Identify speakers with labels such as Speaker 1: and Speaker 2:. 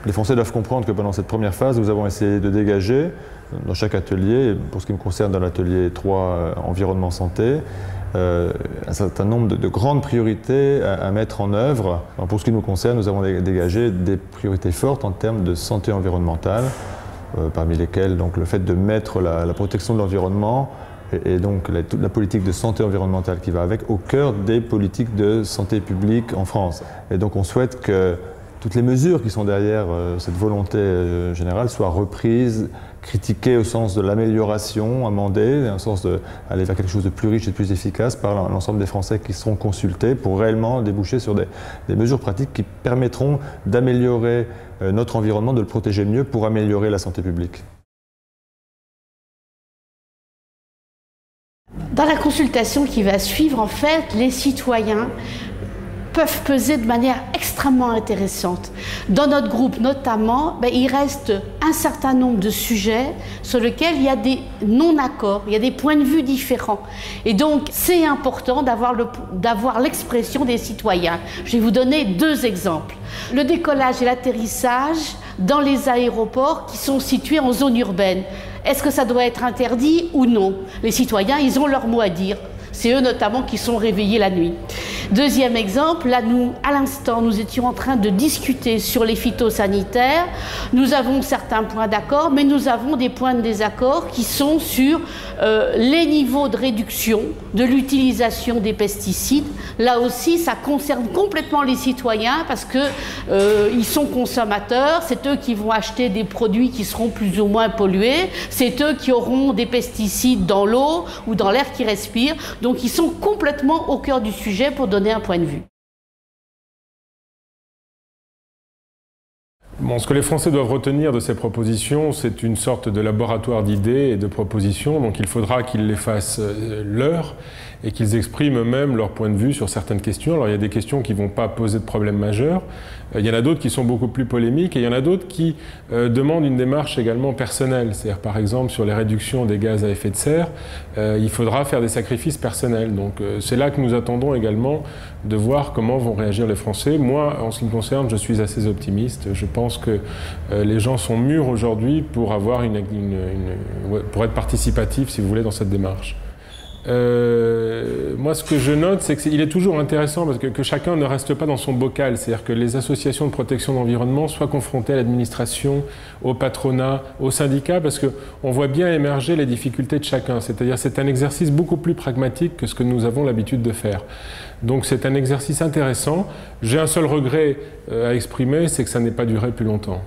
Speaker 1: Les Français doivent comprendre que pendant cette première phase, nous avons essayé de dégager, dans chaque atelier, pour ce qui me concerne dans l'atelier 3 environnement santé, un certain nombre de grandes priorités à mettre en œuvre. Alors pour ce qui nous concerne, nous avons dégagé des priorités fortes en termes de santé environnementale, parmi lesquelles donc, le fait de mettre la protection de l'environnement et donc toute la politique de santé environnementale qui va avec au cœur des politiques de santé publique en France. Et donc on souhaite que toutes les mesures qui sont derrière cette volonté générale soient reprises, critiquées au sens de l'amélioration, amendées, au sens d'aller vers quelque chose de plus riche et de plus efficace par l'ensemble des Français qui seront consultés pour réellement déboucher sur des mesures pratiques qui permettront d'améliorer notre environnement, de le protéger mieux pour améliorer la santé publique.
Speaker 2: Dans la consultation qui va suivre, en fait, les citoyens peuvent peser de manière extrêmement intéressante. Dans notre groupe notamment, il reste un certain nombre de sujets sur lesquels il y a des non-accords, il y a des points de vue différents. Et donc c'est important d'avoir l'expression des citoyens. Je vais vous donner 2 exemples. Le décollage et l'atterrissage dans les aéroports qui sont situés en zone urbaine. Est-ce que ça doit être interdit ou non? Les citoyens, ils ont leur mot à dire. C'est eux notamment qui sont réveillés la nuit. Deuxième exemple, là à l'instant, nous étions en train de discuter sur les phytosanitaires. Nous avons certains points d'accord, mais nous avons des points de désaccord qui sont sur les niveaux de réduction de l'utilisation des pesticides. Là aussi, ça concerne complètement les citoyens parce que ils sont consommateurs, c'est eux qui vont acheter des produits qui seront plus ou moins pollués, c'est eux qui auront des pesticides dans l'eau ou dans l'air qu'ils respirent. Donc ils sont complètement au cœur du sujet pour donner un point de vue.
Speaker 3: Bon, ce que les Français doivent retenir de ces propositions, c'est une sorte de laboratoire d'idées et de propositions. Donc il faudra qu'ils les fassent leurs et qu'ils expriment eux-mêmes leur point de vue sur certaines questions. Alors il y a des questions qui ne vont pas poser de problème majeur. Il y en a d'autres qui sont beaucoup plus polémiques et il y en a d'autres qui demandent une démarche également personnelle. C'est-à-dire par exemple sur les réductions des gaz à effet de serre, il faudra faire des sacrifices personnels. Donc c'est là que nous attendons également de voir comment vont réagir les Français. Moi, en ce qui me concerne, je suis assez optimiste. Je pense que les gens sont mûrs aujourd'hui pour avoir pour être participatifs, si vous voulez, dans cette démarche. Moi, ce que je note, c'est qu'il est toujours intéressant parce que chacun ne reste pas dans son bocal. C'est-à-dire que les associations de protection de l'environnement soient confrontées à l'administration, au patronat, aux syndicats, parce qu'on voit bien émerger les difficultés de chacun. C'est-à-dire c'est un exercice beaucoup plus pragmatique que ce que nous avons l'habitude de faire. Donc c'est un exercice intéressant. J'ai un seul regret à exprimer, c'est que ça n'ait pas duré plus longtemps.